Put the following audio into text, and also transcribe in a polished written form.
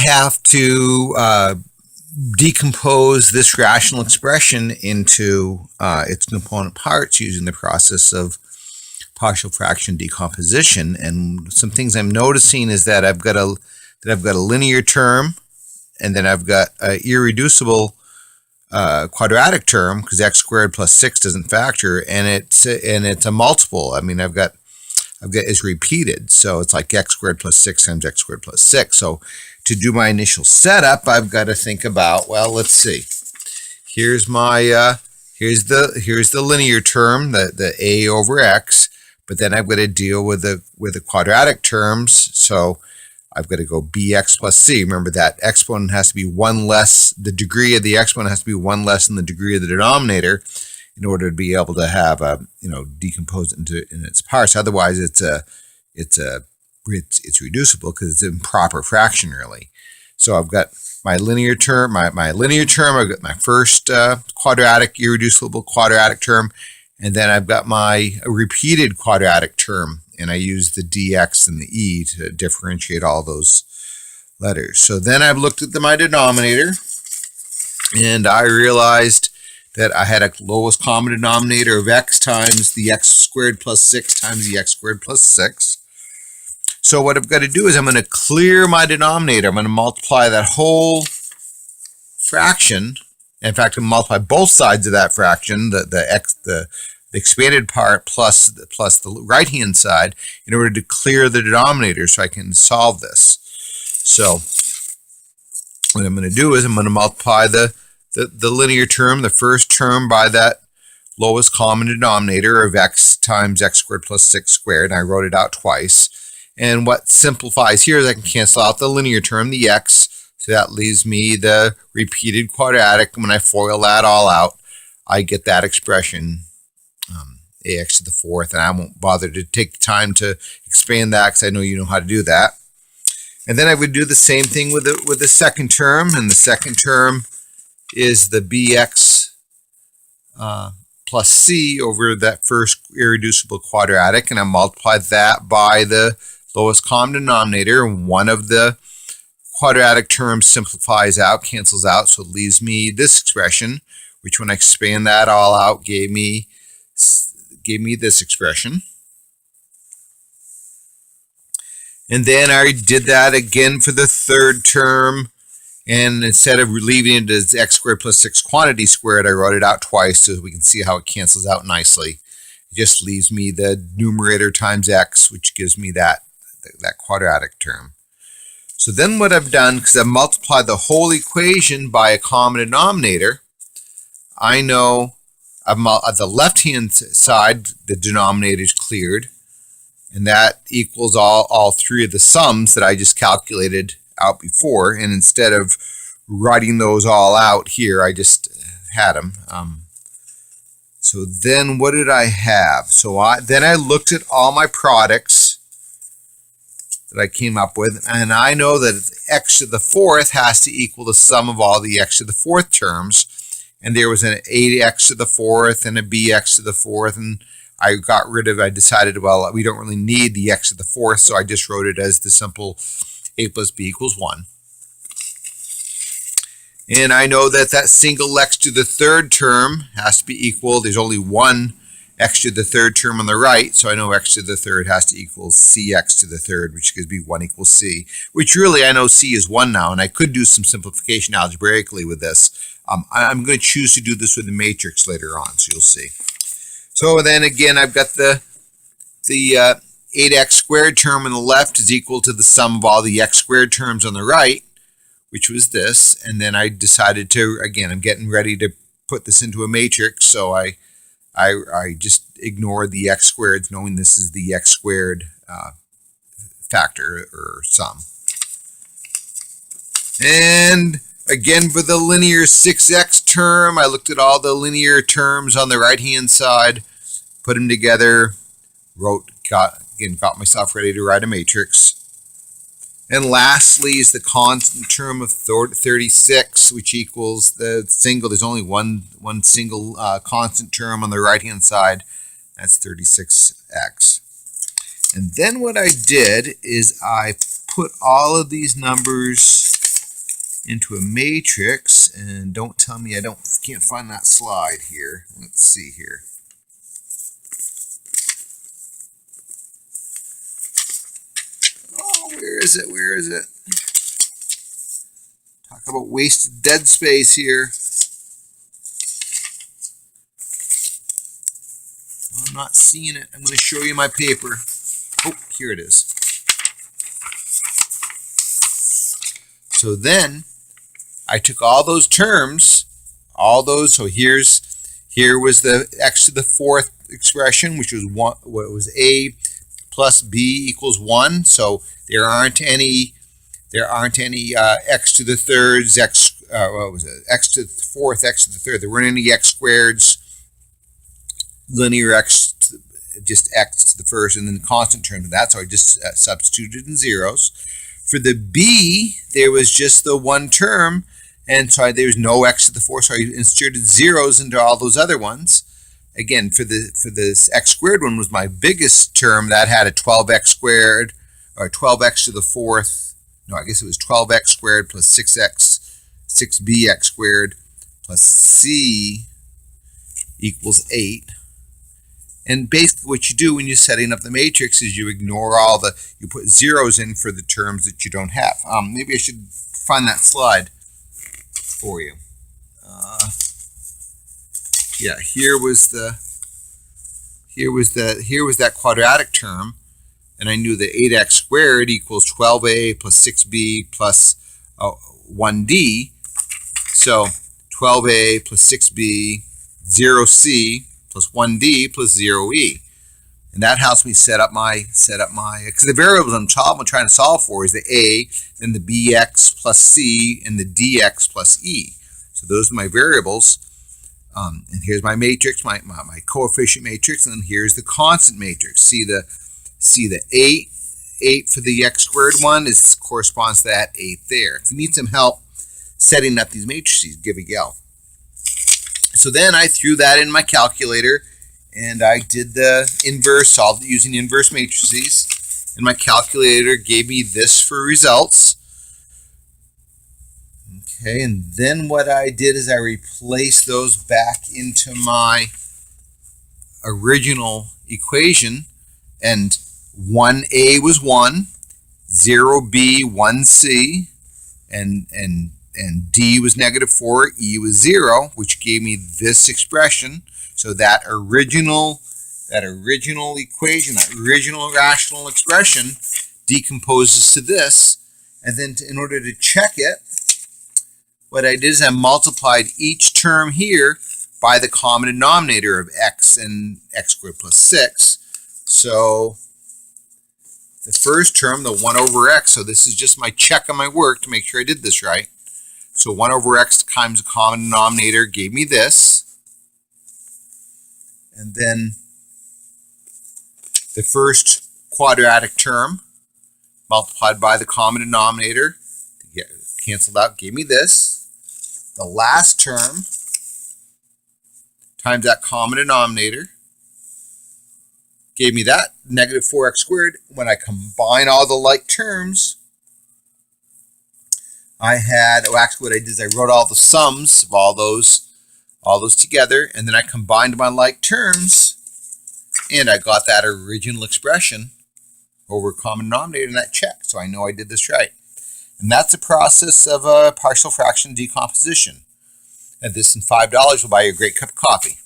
have to decompose this rational expression into its component parts using the process of partial fraction decomposition. And some things I'm noticing is that I've got a linear term, and then I've got an irreducible quadratic term because x squared plus 6 doesn't factor, and it's a multiple. I mean, I've got it's repeated, so it's like x squared plus 6 times x squared plus 6. So to do my initial setup, I've got to think about, well, let's see. Here's my here's the linear term, the a over x, but then I've got to deal with the quadratic terms. So I've got to go bx plus c. Remember that exponent has to be one less, the degree of the exponent has to be one less than the degree of the denominator in order to be able to have decompose it in its parts. Otherwise, it's reducible because it's improper fraction, really. So I've got my linear term, I've got my first quadratic, irreducible quadratic term, and then I've got my repeated quadratic term, and I use the dx and the e to differentiate all those letters. So then I've looked at my denominator, and I realized that I had a lowest common denominator of x times the x squared plus 6 times the x squared plus 6. So what I've got to do is I'm going to clear my denominator. I'm going to multiply that whole fraction. In fact, I'm going to multiply both sides of that fraction, the expanded part plus the right-hand side, in order to clear the denominator so I can solve this. So what I'm going to do is I'm going to multiply the linear term, the first term, by that lowest common denominator of x times x squared plus 6 squared. And I wrote it out twice. And what simplifies here is I can cancel out the linear term, the x, so that leaves me the repeated quadratic. And when I FOIL that all out, I get that expression, ax to the fourth, and I won't bother to take the time to expand that because I know you know how to do that. And then I would do the same thing with the second term, and the second term is the bx plus c over that first irreducible quadratic, and I multiply that by the lowest common denominator. One of the quadratic terms simplifies out, cancels out, so it leaves me this expression, which when I expand that all out gave me this expression. And then I did that again for the third term, and instead of leaving it as x squared plus 6 quantity squared, I wrote it out twice so we can see how it cancels out nicely. It just leaves me the numerator times x, which gives me that quadratic term. So then what I've done, because I've multiplied the whole equation by a common denominator, I know at the left-hand side, the denominator is cleared, and that equals all three of the sums that I just calculated out before. And instead of writing those all out here, I just had them. So then what did I have? So then I looked at all my products that I came up with, and I know that x to the fourth has to equal the sum of all the x to the fourth terms, and there was an ax to the fourth and a bx to the fourth, and I decided, well, we don't really need the x to the fourth, so I just wrote it as the simple a plus b equals 1. And I know that single x to the third term has to be equal, there's only one x to the third term on the right, so I know x to the third has to equal cx to the third, which gives me 1 equals c, which really I know c is 1 now, and I could do some simplification algebraically with this. I'm going to choose to do this with the matrix later on, so you'll see. So then again, I've got the 8x squared term on the left is equal to the sum of all the x squared terms on the right, which was this, and then I decided to, again, I'm getting ready to put this into a matrix, so I just ignored the x squared, knowing this is the x squared factor or sum. And again, for the linear 6x term, I looked at all the linear terms on the right-hand side, put them together, got myself ready to write a matrix. And lastly is the constant term of 36, which equals the single. There's only one single constant term on the right-hand side. That's 36x. And then what I did is I put all of these numbers into a matrix, and don't tell me I can't find that slide here. Let's see here. Oh, where is it? Where is it? Talk about wasted dead space here. I'm not seeing it. I'm going to show you my paper. Oh, here it is. So then I took all those terms, so here was the x to the fourth expression, which was a plus b equals 1. So there aren't any x to the thirds, x to the fourth, x to the third. There weren't any x squareds, linear x, just x to the first, and then the constant term of that. So I just substituted in zeros. For the b, there was just the one term, and so there was no x to the fourth, so I inserted zeros into all those other ones. Again, for this x squared one was my biggest term. That had a 12x squared, or 12x to the fourth. No, I guess it was 12x squared plus 6bx squared plus c equals 8. And basically what you do when you're setting up the matrix is you ignore you put zeros in for the terms that you don't have. Maybe I should find that slide for you. Yeah, here was that quadratic term, and I knew that 8x squared equals 12a plus 6b plus 1d. So 12a plus 6b, 0c plus 1d plus 0e. And that helps me set up my, because the variables I'm trying to solve for is the a, then the bx plus c, and the dx plus e. So those are my variables. And here's my matrix, my coefficient matrix, and then here's the constant matrix. See the 8 for the x squared one corresponds to that 8 there. If you need some help setting up these matrices, give a yell. So then I threw that in my calculator, and I did the inverse, solved it using inverse matrices, and my calculator gave me this for results. Okay, and then what I did is I replaced those back into my original equation, and 1a was 1, 0b 1c, and d was -4, e was 0, which gave me this expression. So that original equation, that original rational expression, decomposes to this. And then in order to check it, what I did is I multiplied each term here by the common denominator of x and x squared plus 6. So the first term, the 1 over x, so this is just my check on my work to make sure I did this right. So 1 over x times the common denominator gave me this. And then the first quadratic term multiplied by the common denominator, canceled out, gave me this. The last term times that common denominator gave me that, -4x squared. When I combine all the like terms, I had, actually what I did is I wrote all the sums of all those together, and then I combined my like terms, and I got that original expression over common denominator, and that checked, so I know I did this right. And that's the process of a partial fraction decomposition. And this and $5 will buy you a great cup of coffee.